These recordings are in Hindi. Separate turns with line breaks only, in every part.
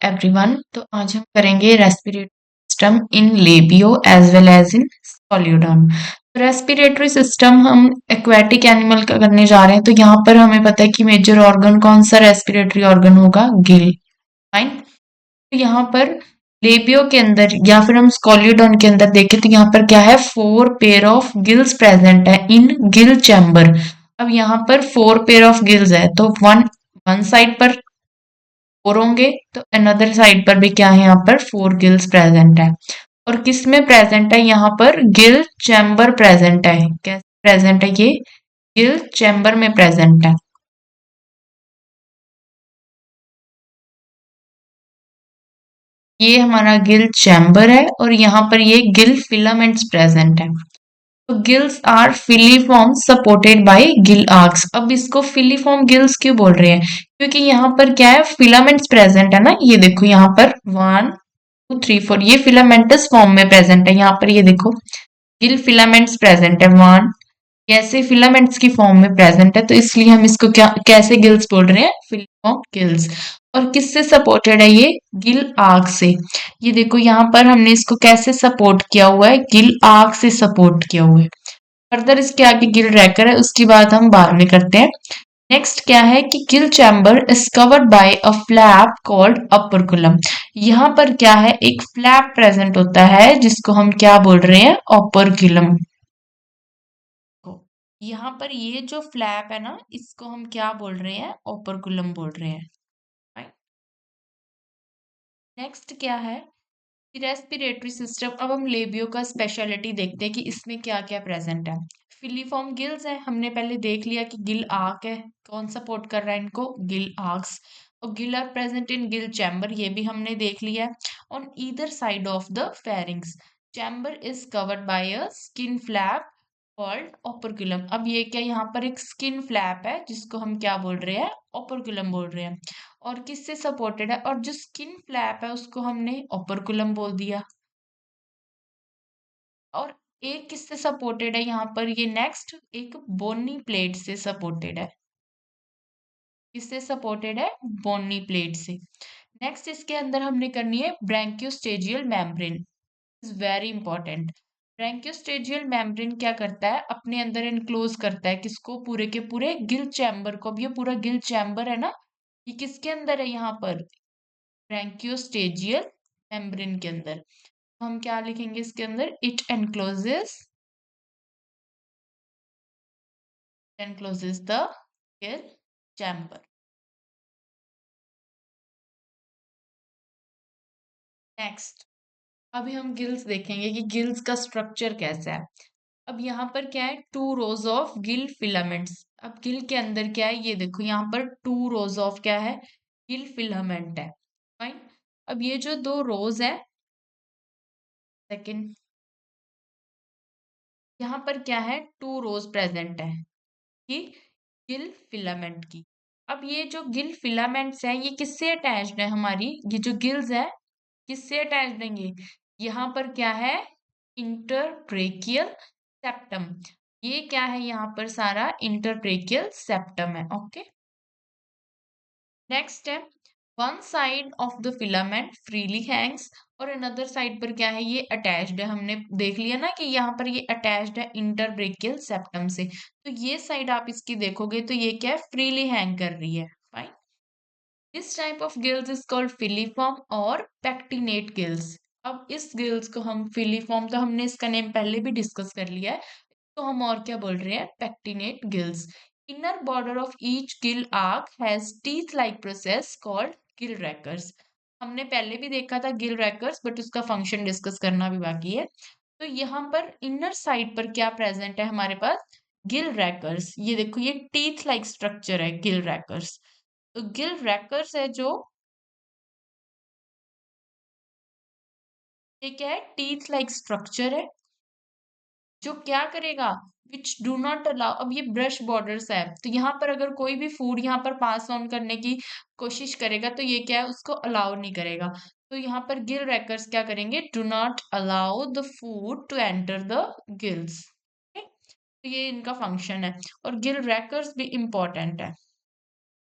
एवरीवन। तो आज हम करेंगे respiratory system in Labeo as well as in Scoliodon. Respiratory system हम एक्वेटिक एनिमल का करने जा रहे हैं, तो यहाँ पर हमें पता है कि मेजर ऑर्गन कौन सा रेस्पिरेटरी ऑर्गन होगा, गिल। फाइन। तो यहाँ पर लेबियो के अंदर या फिर हम स्कॉल्यूडॉन के अंदर देखें तो यहाँ पर क्या है, 4 पेयर ऑफ गिल्स प्रेजेंट है इन गिल चैम्बर। अब यहाँ पर 4 पेयर ऑफ गिल्स है, तो वन वन साइड पर 4 होंगे, तो अनदर साइड पर भी क्या है, यहाँ पर 4 गिल्स प्रेजेंट है। और किस में प्रेजेंट है, यहाँ पर गिल चैम्बर प्रेजेंट है। कैसे प्रेजेंट है ये, गिल चैम्बर में प्रेजेंट है। ये हमारा गिल चैम्बर है और यहाँ पर ये गिल फिलामेंट्स प्रेजेंट है। तो gills are filiform supported by gill arches. अब इसको फिलीफॉर्म गिल्स क्यों बोल रहे हैं, क्योंकि यहाँ पर क्या है, फिलामेंट्स प्रेजेंट है ना। ये देखो यहाँ पर 1 2 3 4 ये फिलामेंटस फॉर्म में प्रेजेंट है। यहाँ पर ये देखो गिल फिलामेंट्स प्रेजेंट है, वन कैसे फिलामेंट्स की फॉर्म में प्रेजेंट है, तो इसलिए हम इसको क्या कैसे गिल्स बोल रहे हैं, फिलीफॉर्म गिल्स। और किससे सपोर्टेड है ये, गिल आर्क से। ये देखो यहाँ पर हमने इसको कैसे सपोर्ट किया हुआ है, गिल आर्क से सपोर्ट किया हुआ है। फर्दर इसके आगे गिल रैकर है, उसकी बात हम बाद में करते हैं। नेक्स्ट क्या है कि gill chamber is covered by a flap called operculum. यहाँ पर क्या है, एक फ्लैप प्रेजेंट होता है जिसको हम क्या बोल रहे हैं, ऑपरक्यूलम को। यहाँ पर ये जो फ्लैप है ना, इसको हम क्या बोल रहे हैं, ऑपरकुलम बोल रहे हैं। नेक्स्ट क्या है, रेस्पिरेटरी सिस्टम। अब हम लेबियो का स्पेशलिटी देखते हैं कि इसमें क्या क्या प्रेजेंट है। फिलीफॉर्म गिल्स है, हमने पहले देख लिया कि गिल आर्क है, कौन सपोर्ट कर रहा है इनको, गिल आर्क्स। और gill are present in gill chamber, ये भी हमने देख लिया है। On either side of the pharynx chamber is covered by a skin flap called operculum. अब ये क्या, यहाँ पर एक स्किन फ्लैप है जिसको हम क्या बोल रहे हैं, ओपर्कुलम बोल रहे हैं। और किससे सपोर्टेड है, और जो स्किन फ्लैप है उसको हमने ओपर्कुलम बोल दिया। और एक किससे सपोर्टेड है, यहाँ पर ये नेक्स्ट एक बोनी प्लेट से सपोर्टेड है। किससे सपोर्टेड है, बोनी प्लेट से। नेक्स्ट इसके अंदर हमने करनी है branchiostegal membrane, is very important. Branchiostegal membrane क्या करता है, अपने अंदर इनक्लोज करता है किसको, पूरे के पूरे गिल चैम्बर को। अब ये पूरा गिल चैम्बर है ना, ये किसके अंदर है, यहाँ पर ब्रैंक्योस्टेजियल मेम्ब्रेन के अंदर। हम क्या लिखेंगे इसके अंदर, it encloses the gill chamber। Next अभी हम गिल्स देखेंगे कि गिल्स का स्ट्रक्चर कैसा है। अब यहाँ पर क्या है, 2 रोज ऑफ गिल फिलामेंट्स। अब गिल के अंदर क्या है, ये देखो यहाँ पर 2 रोज ऑफ क्या है, गिल फिलामेंट है। फाइन। अब ये जो 2 रोज है, सेकंड, यहाँ पर क्या है, 2 रोज प्रेजेंट है कि गिल फिलामेंट की। अब ये जो गिल फिलामेंट्स है, ये किससे अटैच्ड है, हमारी ये जो गिल्स है किससे अटैच्ड देंगे, यहाँ पर क्या है, इंटरट्रेकियल सेप्टम। ये क्या है, यहाँ पर सारा इंटरट्रेकियल सेप्टम है। ओके। नेक्स्ट है, one side of the filament freely Hanks और अनदर साइड पर क्या है, ये अटैच्ड है। हमने देख लिया ना कि यहाँ पर ये अटैच्ड है इंटरब्रेकियल सेप्टम से। तो ये साइड आप इसकी देखोगे तो ये क्या है, फ्रीली हैंग कर रही है। Fine. This type of gills is called filiform और पेक्टिनेट गिल्स। अब इस गिल्स को हम, फिलीफॉर्म तो हमने इसका नेम पहले भी डिस्कस कर लिया है, तो हम और क्या बोल रहे हैं, pectinate gills. Inner border of each gill arch has teeth like process called gill rakers. हमने पहले भी देखा था गिल रैकर्स, बट उसका फंक्शन डिस्कस करना भी बाकी है। तो यहाँ पर इनर साइड पर क्या प्रेजेंट है हमारे पास, गिल रैकर्स। ये देखो ये टीथ लाइक स्ट्रक्चर है गिल रैकर्स। तो गिल रैकर्स है जो, ये क्या है, टीथ लाइक स्ट्रक्चर है जो क्या करेगा, विच डू नॉट अलाउ। अब ये ब्रश बॉर्डर्स है, तो यहाँ पर अगर कोई भी फूड यहाँ पर पास ऑन करने की कोशिश करेगा तो ये क्या है, उसको अलाउ नहीं करेगा। तो यहाँ पर गिल रैकर्स क्या करेंगे, do not allow the food to enter the gills. तो ये इनका फंक्शन है। और गिल रैकर्स भी इंपॉर्टेंट है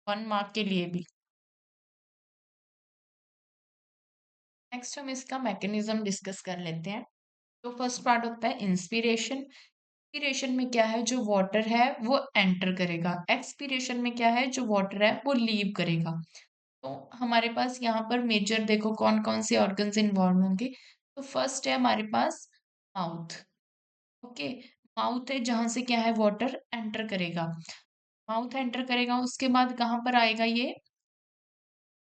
1 मार्क के लिए भी। नेक्स्ट हम इसका मैकेनिज्म डिस्कस कर लेते हैं। तो फर्स्ट पार्ट होता है इंस्पिरेशन। इंस्पिरेशन में क्या है, जो वाटर है वो एंटर करेगा। एक्सपीरेशन में क्या है, जो वाटर है वो लीव करेगा। तो हमारे पास यहाँ पर मेजर देखो कौन कौन से ऑर्गन्स इन्वॉल्व होंगे। तो फर्स्ट है हमारे पास माउथ। ओके, माउथ है जहां से क्या है वाटर एंटर करेगा। माउथ एंटर करेगा, उसके बाद कहाँ पर आएगा ये,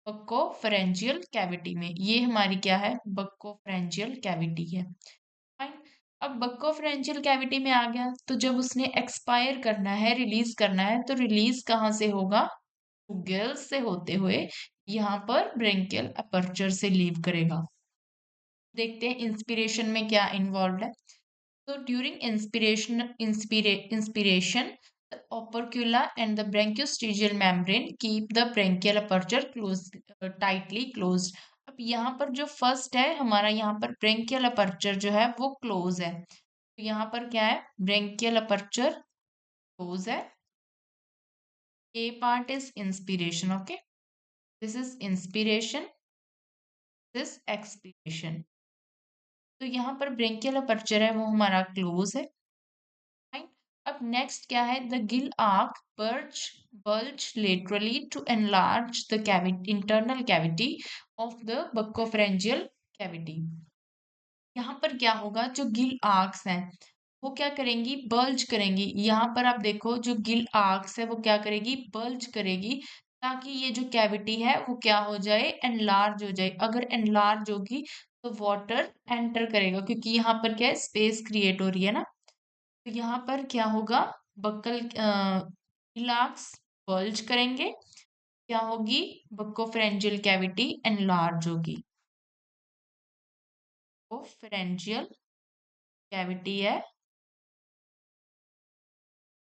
बक्कोफेरेंजियल कैविटी में। ये हमारी क्या है, बक्कोफेरेंजियल कैविटी है। फाइन। अब बक्कोफेरेंजियल कैविटी में आ गया, तो जब उसने एक्सपायर करना है, रिलीज करना है, तो रिलीज कहाँ से होगा, गिल्स से होते हुए यहाँ पर ब्रेंकियल अपर्चर से लीव करेगा। देखते हैं इंस्पिरेशन में क्या इन्वॉल्व है। So during inspiration, the opercula and the branchiostregial membrane keep the branchial aperture tightly closed. अब यहाँ पर जो फर्स्ट है हमारा, यहाँ पर ब्रेंकियल अपर्चर जो है वो क्लोज है। तो यहाँ पर क्या है, ब्रेंकियल अपर्चर क्लोज है। A part is inspiration. Okay, this is inspiration, this expiration. तो यहाँ पर ब्रेंकियल अपर्चर है वो हमारा क्लोज है। Fine. अब नेक्स्ट क्या है, the gill arc bulge laterally to enlarge the cavity, internal cavity of the buccopharyngeal cavity. यहाँ पर क्या होगा, जो गिल आर्क्स हैं वो क्या करेंगी, बल्ज करेंगी। यहाँ पर आप देखो जो गिल आर्क्स है वो क्या करेगी, बल्ज करेगी, ताकि ये जो कैविटी है वो क्या हो जाए, एनलार्ज हो जाए। अगर एनलार्ज होगी तो वाटर एंटर करेगा, क्योंकि यहाँ पर क्या है, स्पेस क्रिएट हो रही है ना। तो यहाँ पर क्या होगा, बक्कल इलाक्स बल्ज करेंगे, क्या होगी, बक्कोफेरेंजियल कैविटी एनलार्ज होगी। बक्कोफेरेंजियल कैविटी है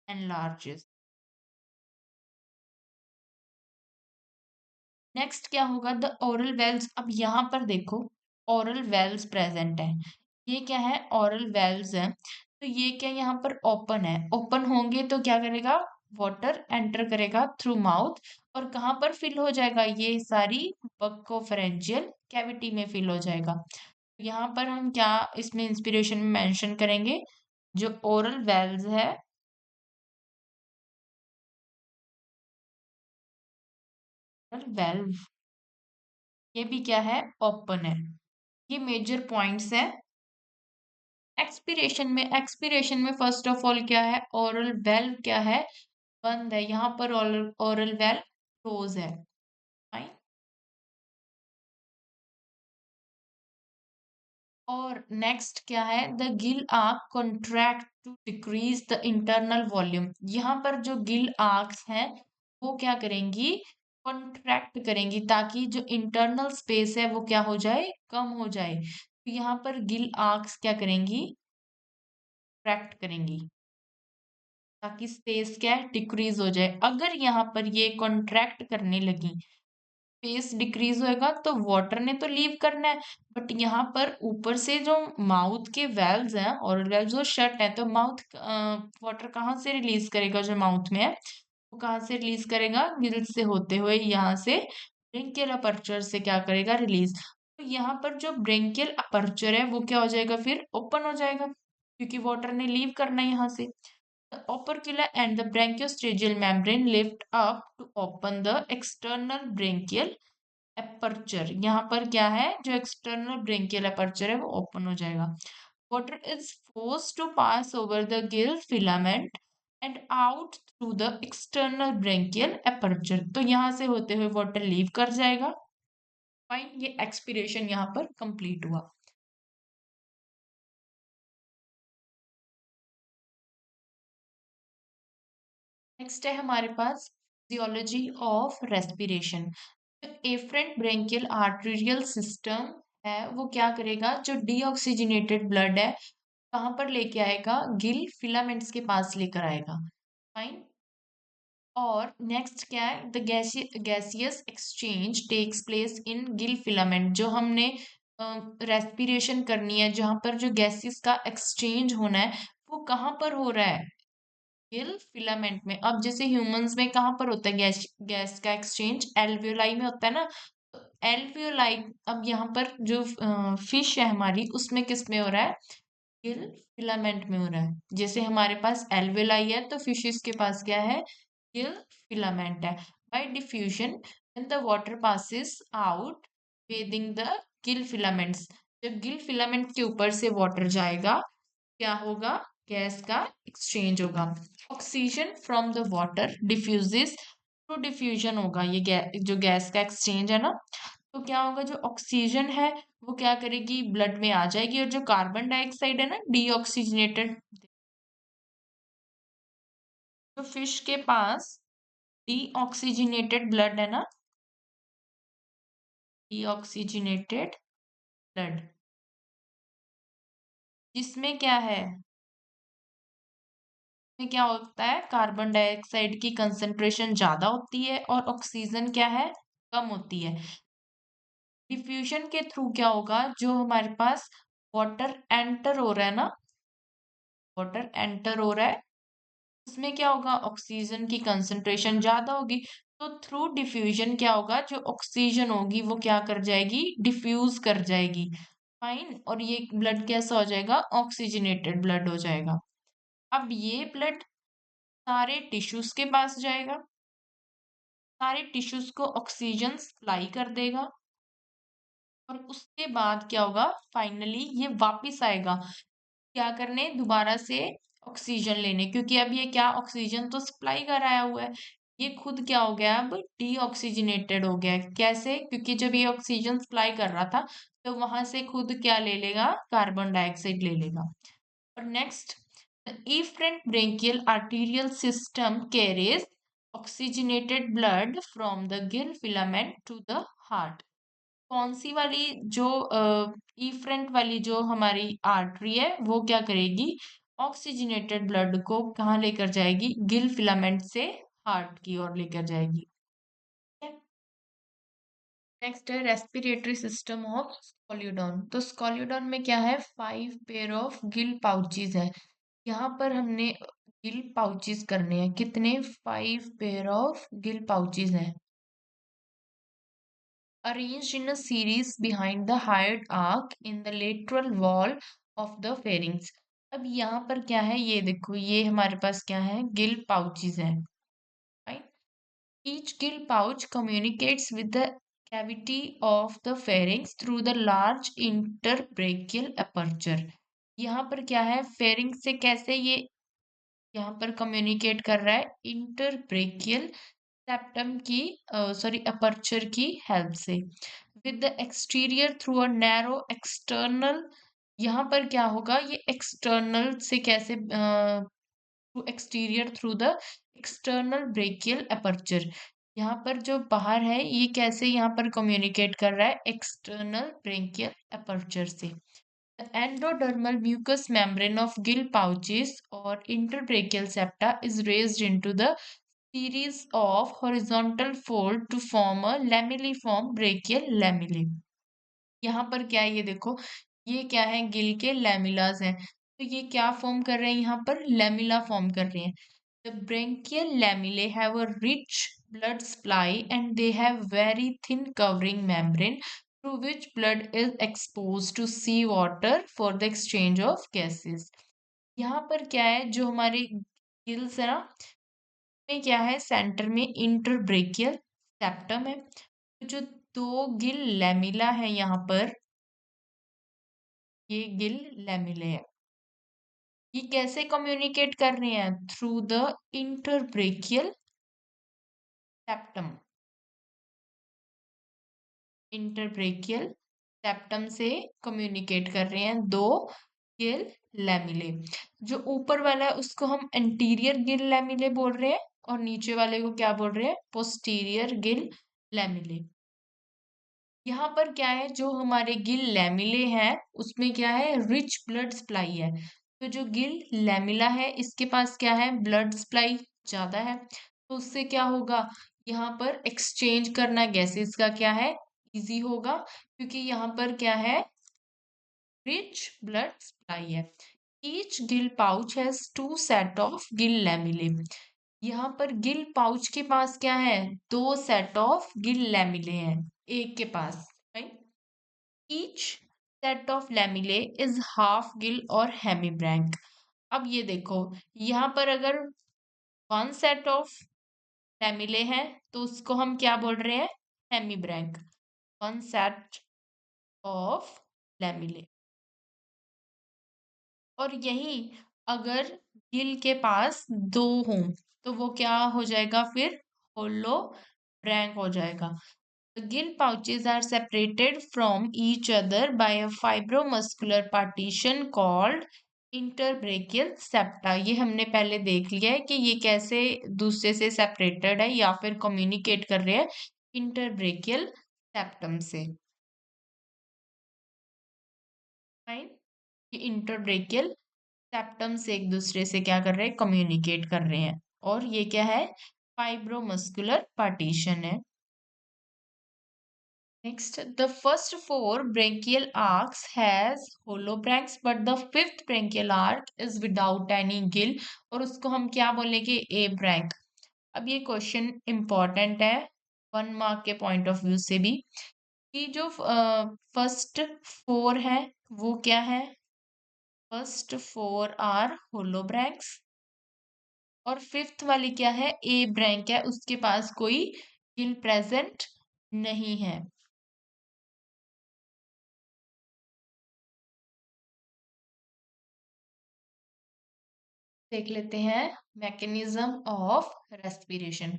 एनलार्जेस। नेक्स्ट क्या होगा, द ओरल वेल्स। अब यहाँ पर देखो ओरल वेल्स प्रेजेंट है। ये क्या है, ओरल वेल्स है। तो ये क्या यहाँ पर ओपन है, ओपन होंगे तो क्या करेगा, वाटर एंटर करेगा थ्रू माउथ, और कहाँ पर फिल हो जाएगा, ये सारी बक्कोफेरेंजियल कैविटी में फिल हो जाएगा। यहाँ पर हम क्या इसमें इंस्पिरेशन में मेंशन करेंगे, जो ओरल वेल्स है, वेल्व, ये भी क्या है, ओपन है। ये मेजर पॉइंट्स है। एक्सपीरेशन में फर्स्ट ऑफ ऑल क्या है, ओरल वेल्व क्या है, बंद है। यहाँ पर ओरल वेल्व क्लोज है। फाइन। और नेक्स्ट क्या है, the gill arch contract to decrease the internal volume. यहाँ पर जो गिल आर्क्स हैं वो क्या करेंगी, कॉन्ट्रैक्ट करेंगी, ताकि जो इंटरनल स्पेस है वो क्या हो जाए, कम हो जाए। तो यहाँ पर गिल आर्क्स क्या करेंगी, कॉन्ट्रैक्ट करेंगी, ताकि स्पेस क्या है, डिक्रीज हो जाए। अगर यहाँ पर ये कॉन्ट्रैक्ट करने लगी, स्पेस डिक्रीज होएगा, तो वाटर ने तो लीव करना है, बट यहाँ पर ऊपर से जो माउथ के वेल्व्स हैं और वेल्व्स वो शट है, तो माउथ वाटर कहाँ से रिलीज करेगा, जो माउथ में है वो कहाँ से रिलीज करेगा, गिल्स से होते हुए यहाँ से ब्रेंकियल अपर्चर से क्या करेगा, रिलीज। तो यहाँ पर जो ब्रेंकियल अपर्चर है वो क्या हो जाएगा, फिर ओपन हो जाएगा, क्योंकि वाटर ने लीव करना है यहाँ से। The operculum and the branchiostrigial membrane lift up to open the external branchial aperture. यहाँ पर क्या है, जो external branchial aperture है वो open हो जाएगा। Water is forced to pass over the gill filament and out through the external branchial aperture. तो यहाँ से होते हुए water लीव कर जाएगा। फाइन, ये एक्सपिरेशन यहाँ पर कंप्लीट हुआ। नेक्स्ट है हमारे पास physiology of respiration. Efferent branchial arterial system है वो क्या करेगा, जो डीऑक्सीजनेटेड ब्लड है कहाँ पर लेके आएगा, गिल फिलामेंट्स के पास लेकर आएगा। फाइन। और नेक्स्ट क्या है, the gaseous exchange takes place in gill filament. जो हमने रेस्पिरेशन करनी है, जहां पर जो गैसेस का एक्सचेंज होना है वो कहाँ पर हो रहा है, गिल फिलामेंट में। अब जैसे ह्यूमंस में कहाँ पर होता है गैस गैस का एक्सचेंज, एल्वियोलाई में होता है ना। एल्वियोलाई, अब यहाँ पर जो फिश है हमारी, उसमें किस में हो रहा है, गिल फिलामेंट में हो रहा है। जैसे हमारे पास एल्वेलाई है तो फिशेस के पास क्या है, गिल फिलामेंट है। Bye diffusion when the water passes out bathing the Gill filaments, जब गिल फिलामेंट के ऊपर से वाटर जाएगा, क्या होगा, गैस का एक्सचेंज होगा। Oxygen from the water diffuses, through diffusion होगा ये जो गैस का एक्सचेंज है ना, तो क्या होगा, जो ऑक्सीजन है वो क्या करेगी, ब्लड में आ जाएगी, और जो कार्बन डाइऑक्साइड है ना, डीऑक्सीजनेटेड, जो फिश के पास डीऑक्सीजनेटेड ब्लड है ना, डीऑक्सीजनेटेड ब्लड, जिसमें क्या है, में क्या होता है, कार्बन डाइऑक्साइड की कंसंट्रेशन ज्यादा होती है और ऑक्सीजन क्या है, कम होती है। डिफ्यूजन के थ्रू क्या होगा, जो हमारे पास वाटर एंटर हो रहा है ना, वाटर एंटर हो रहा है, उसमें क्या होगा, ऑक्सीजन की कंसंट्रेशन ज्यादा होगी, तो थ्रू डिफ्यूजन क्या होगा, जो ऑक्सीजन होगी वो क्या कर जाएगी, डिफ्यूज कर जाएगी। फाइन, और ये ब्लड कैसा हो जाएगा, ऑक्सीजनेटेड ब्लड हो जाएगा। अब ये ब्लड सारे टिश्यूज के पास जाएगा, सारे टिश्यूज को ऑक्सीजन सप्लाई कर देगा, और उसके बाद क्या होगा, फाइनली ये वापिस आएगा, क्या करने, दोबारा से ऑक्सीजन लेने, क्योंकि अब ये क्या, ऑक्सीजन तो सप्लाई कर आया हुआ है, ये खुद क्या हो गया, अब डीऑक्सीजनेटेड हो गया है। कैसे, क्योंकि जब ये ऑक्सीजन सप्लाई कर रहा था तो वहां से खुद क्या ले लेगा, कार्बन डाइऑक्साइड ले लेगा। और next, the efferent brachial arterial system carries oxygenated blood from the gill filament to the heart। कौन सी वाली, जो efferent वाली जो हमारी आर्टरी है, वो क्या करेगी, ऑक्सीजनेटेड ब्लड को कहाँ लेकर जाएगी, गिल फिलामेंट से हार्ट की ओर लेकर जाएगी। नेक्स्ट है रेस्पिरेटरी सिस्टम ऑफ स्कोलियोडॉन। तो स्कोलियोडॉन में क्या है, 5 पेयर ऑफ गिल पाउचेस है। यहाँ पर हमने गिल पाउचेस करने हैं, कितने, 5 पेयर ऑफ गिल पाउचेस हैं, arranged in a series behind the hired arc in the lateral wall of the pharynx। अब यहाँ पर क्या है, ये देखो, ये हमारे पास क्या है, गिल पाउचेस हैं, right. Each gill pouch communicates with the cavity of the pharynx through the large interbrachial aperture। यहाँ पर क्या है, pharynx से कैसे ये यहाँ पर कम्युनिकेट कर रहा है, इंटरब्रेकियल सेप्टम की, सॉरी, अपर्चर की हेल्प से, with the exterior through a narrow external. यहाँ पर क्या होगा, ये एक्सटर्नल से कैसे, through exterior through the external brachial aperture, यहाँ पर जो बाहर है ये कैसे यहाँ पर कम्युनिकेट कर रहा है, एक्सटर्नल ब्रेकियल अपर्चर से। The endodermal mucous membrane of gill pouches or interbrachial septa is raised into the series of horizontal fold to form a lamilliform brachial lamellae। यहाँ पर क्या है, ये देखो, ये क्या है, गिल के लैमिलास हैं, तो ये क्या फॉर्म कर रहे हैं, यहाँ पर लैमिला फॉर्म कर रहे हैं। The branchial lamellae have a rich blood supply and they have very thin covering membrane through which blood is exposed to sea water for the exchange of gases। यहाँ पर क्या है, जो हमारे गिल्स है ना, में क्या है, सेंटर में इंटरब्रेकियल सेप्टम है, तो जो दो गिल लैमिला है यहाँ पर, ये गिल लैमिले है, ये कैसे कम्युनिकेट कर रहे हैं, थ्रू द इंटरब्रेकियल सेप्टम, इंटरब्रेकियल सेप्टम से कम्युनिकेट कर रहे हैं दो गिल लैमिले। जो ऊपर वाला है उसको हम एंटीरियर गिल लैमिले बोल रहे हैं, और नीचे वाले को क्या बोल रहे हैं, पोस्टीरियर गिल लैमिले। यहाँ पर क्या है, जो हमारे गिल लैमिले हैं उसमें क्या है, रिच ब्लड सप्लाई है, तो जो गिल लैमिला है इसके पास क्या है, ब्लड सप्लाई ज्यादा है, तो उससे क्या होगा, यहाँ पर एक्सचेंज करना गैसेस का क्या है, इजी होगा, क्योंकि यहाँ पर क्या है, रिच ब्लड सप्लाई है। Each gill pouch has 2 set of gill lamellae. यहाँ पर गिल पाउच के पास क्या है, 2 सेट ऑफ गिल लैमिले हैं। एक के पास, right. Each set of lamellae is half gill और हेमीब्रैंक। अब ये देखो, यहाँ पर अगर वन सेट ऑफ लैमिले हैं तो उसको हम क्या बोल रहे हैं, hemibranch. One set of lamellae. और यही अगर गिल के पास दो हों तो वो क्या हो जाएगा फिर, होलो ब्रैंक हो जाएगा। The gill pouches are separated from each other by a fibromuscular partition called interbrachial septa। ये हमने पहले देख लिया है कि ये कैसे दूसरे से सेपरेटेड है या फिर कम्युनिकेट कर रहे हैं इंटरब्रेकियल सेप्टम से। फाइन। ये इंटरब्रेकियल सेप्टम से एक दूसरे से क्या कर रहे हैं, कम्युनिकेट कर रहे हैं। और ये क्या है, फाइब्रोमस्कुलर पार्टीशन है। Next, the first four branchial arcs has holobranchs, but the fifth branchial arc is without any gill और उसको हम क्या बोलेंगे, ए ब्रैंक। अब ये क्वेश्चन इंपॉर्टेंट है 1 मार्क के पॉइंट ऑफ व्यू से भी, कि जो फर्स्ट फोर है वो क्या है, फर्स्ट फोर आर होलोब्रैंक्स और फिफ्थ वाली क्या है, ए ब्रैंक है, उसके पास कोई गिल प्रेजेंट नहीं है। देख लेते हैं mechanism of respiration.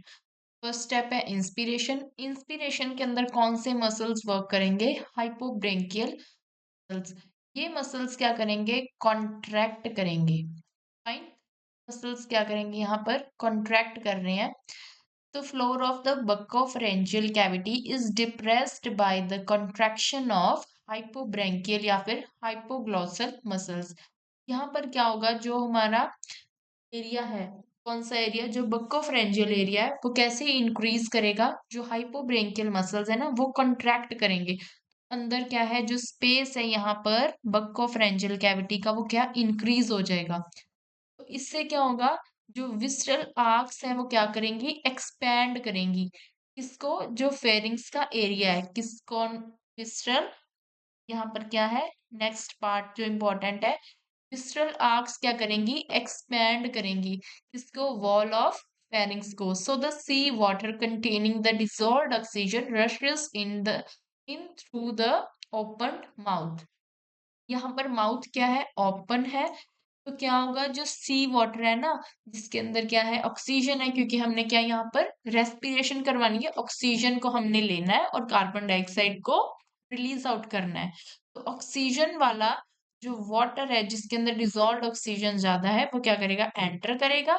First step है इंस्पिरेशन। इंस्पिरेशन के अंदर कौन से मसल्स वर्क करेंगे, हाइपोब्रेंकियल मसल्स। ये मसल्स क्या करेंगे, कॉन्ट्रैक्ट करेंगे। फाइन। मसल्स क्या करेंगे, यहाँ पर कॉन्ट्रैक्ट कर रहे हैं। तो floor of the buccopharyngeal cavity is depressed by the contraction of hypobranchial या फिर हाइपोग्लॉसल मसल्स। यहाँ पर क्या होगा, जो हमारा एरिया है, कौन सा एरिया, जो बक्कोफ्रेंजियल एरिया है वो कैसे इंक्रीज करेगा, जो हाइपोब्रेंकियल मसल्स है ना वो कॉन्ट्रैक्ट करेंगे। अंदर क्या है, जो स्पेस है यहाँ पर बक्कोफ्रेंजियल कैविटी का वो क्या इंक्रीज हो जाएगा। तो इससे क्या होगा, जो विस्ट्रल आर्क्स है वो क्या करेंगी, एक्सपैंड करेंगी। किसको, जो फेरिंग्स का एरिया है, किसको, विस्ट्रल। यहाँ पर क्या है, नेक्स्ट पार्ट जो इम्पोर्टेंट है, विस्ट्रल आर्क्स क्या करेंगी, एक्सपैंड करेंगी किसको, वॉल ऑफ फेरिंग्स को। So the sea water containing the dissolved oxygen rushes in through the open mouth. यहाँ पर माउथ क्या है, ओपन है। तो क्या होगा, जो सी वाटर है ना, जिसके अंदर क्या है, ऑक्सीजन है, क्योंकि हमने क्या यहाँ पर रेस्पिरेशन करवानी है, ऑक्सीजन को हमने लेना है और कार्बन डाइऑक्साइड को रिलीज आउट करना है। तो ऑक्सीजन वाला जो वाटर है जिसके अंदर डिजॉल्व ऑक्सीजन ज्यादा है वो क्या करेगा, एंटर करेगा।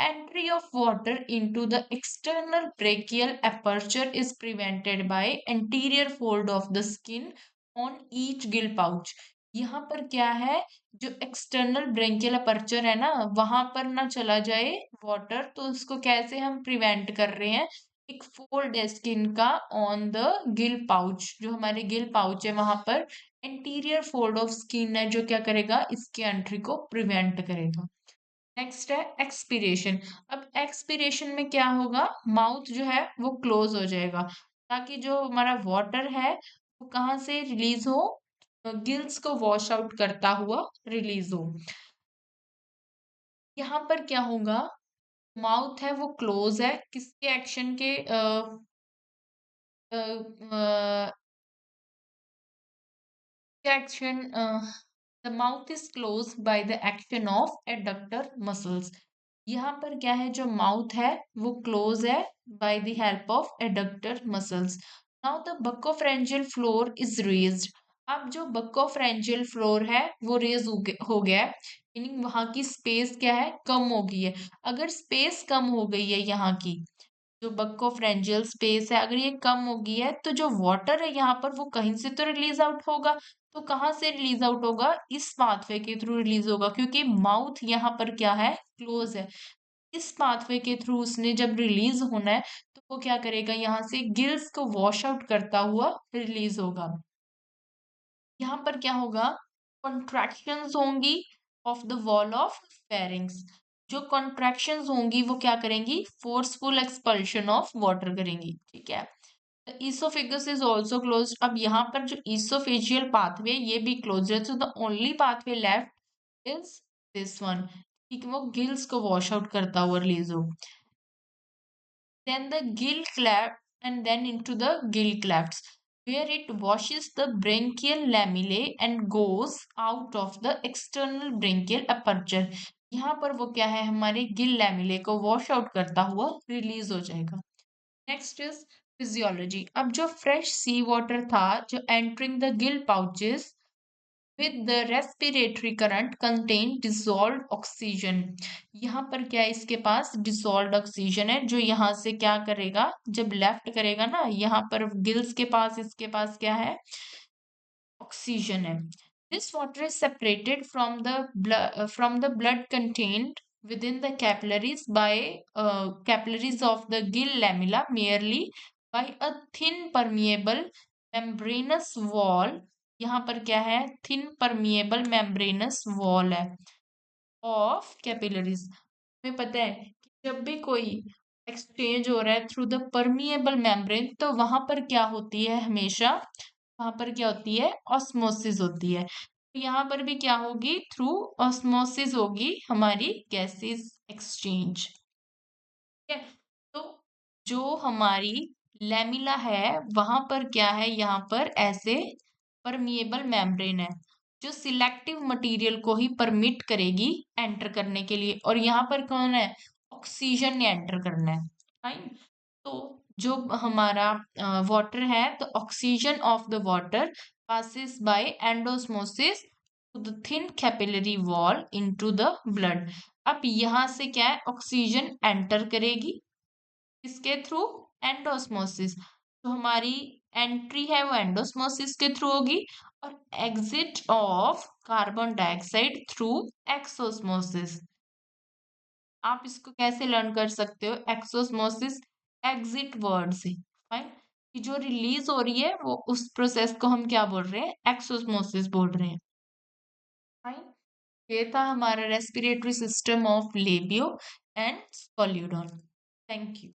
Entry of water into the external brachial aperture is prevented by anterior fold of the skin on each gill pouch. यहाँ पर क्या है, जो एक्सटर्नल ब्रेंकियल अपर्चर है ना वहां पर ना चला जाए वाटर, तो उसको कैसे हम प्रिवेंट कर रहे हैं, एक फोल्ड है स्किन का ऑन द गिल पाउच, जो हमारे गिल पाउच है वहां पर एंटीरियर फोल्ड ऑफ स्किन है जो क्या करेगा, इसके एंट्री को प्रिवेंट करेगा। नेक्स्ट है एक्सपीरेशन। अब एक्सपीरेशन में क्या होगा, माउथ जो है वो क्लोज हो जाएगा ताकि जो हमारा वाटर है वो कहाँ से रिलीज हो, गिल्स को वॉश आउट करता हुआ रिलीज हो। यहाँ पर क्या होगा, माउथ है वो क्लोज है किसके एक्शन के, action, the mouth is close by the action of adductor muscles. यहाँ पर क्या है, जो माउथ है वो क्लोज है by the help of adductor muscles. Now the buccopharyngeal floor is raised. अब जो बकोफ्रेंजियल फ्लोर है वो रेज हो गया है, मीनिंग वहां की स्पेस क्या है, कम हो गई है। अगर स्पेस कम हो गई है, यहाँ की जो बकोफ्रेंजियल स्पेस है अगर ये कम हो गई है, तो जो वाटर है यहाँ पर वो कहीं से तो रिलीज आउट होगा। तो कहाँ से रिलीज आउट होगा, इस पाथवे के थ्रू रिलीज होगा, क्योंकि माउथ यहाँ पर क्या है, क्लोज है। इस पाथवे के थ्रू उसने जब रिलीज होना है तो वो क्या करेगा, यहाँ से गिल्स को वॉश आउट करता हुआ रिलीज होगा। यहाँ पर क्या होगा, कॉन्ट्रैक्शंस होंगी of the wall of pharynx. जो कॉन्ट्रैक्शंस होंगी वो क्या करेंगी, फोर्सफुल एक्सपल्शन ऑफ वाटर करेंगी, ठीक है। Oesophagus is also close. अब यहाँ पर जो ईसोफेजियल पाथवे ये भी क्लोज है, तो the only pathway left is this one, ठीक है, वो गिल्स को वॉश आउट करता हुआ रिलीज हो। Then the gill cleft and then into the gill clefts where it washes the branchial lamellae and goes out of the external branchial aperture। यहाँ पर वो क्या है, हमारे गिल लैमिले को वॉश आउट करता हुआ रिलीज हो जाएगा। Next is physiology. अब जो फ्रेश सी वाटर था जो entering the Gill pouches with the respiratory current contain dissolved oxygen। यहाँ पर क्या है, इसके पास dissolved oxygen है जो यहाँ से क्या करेगा, जब लेफ्ट करेगा ना, यहाँ पर गिल्स के पास इसके पास क्या है, ऑक्सीजन है। This water is separated from the blood contained within the capillaries by capillaries of the gill lamella merely by a thin permeable membranous wall। यहाँ पर क्या है, थिन परमिएबल मेम्ब्रेनस वॉल है ऑफ कैपिलरीज। हमें पता है कि जब भी कोई एक्सचेंज हो रहा है थ्रू द परमिएबल मेम्ब्रेन, तो वहां पर क्या होती है, हमेशा वहां पर क्या होती है, ऑस्मोसिस होती है। तो यहाँ पर भी क्या होगी, थ्रू ऑस्मोसिस होगी हमारी गैसेस एक्सचेंज। ठीक है, तो जो हमारी लैमिला है वहां पर क्या है, यहाँ पर ऐसे परमिएबल मेम्ब्रेन है जो सिलेक्टिव मटेरियल को ही परमिट करेगी एंटर करने के लिए, और यहाँ पर कौन है, ऑक्सीजन ने एंटर करना है। फाइन। तो जो हमारा वाटर है, तो oxygen of the water passes by endosmosis to the thin capillary wall into the blood। अब यहाँ से क्या है, ऑक्सीजन एंटर करेगी इसके थ्रू, एंडोस्मोसिस। तो हमारी एंट्री है वो एंडोस्मोसिस के थ्रू होगी, और exit of carbon dioxide through exosmosis. आप इसको कैसे लर्न कर सकते हो, एक्सोस्मोसिस एग्जिट वर्ड से। फाइन। कि जो रिलीज हो रही है वो उस प्रोसेस को हम क्या बोल रहे हैं, एक्सोस्मोसिस बोल रहे हैं। फाइन। ये था हमारा respiratory system of Labeo and Scoliodon. Thank you.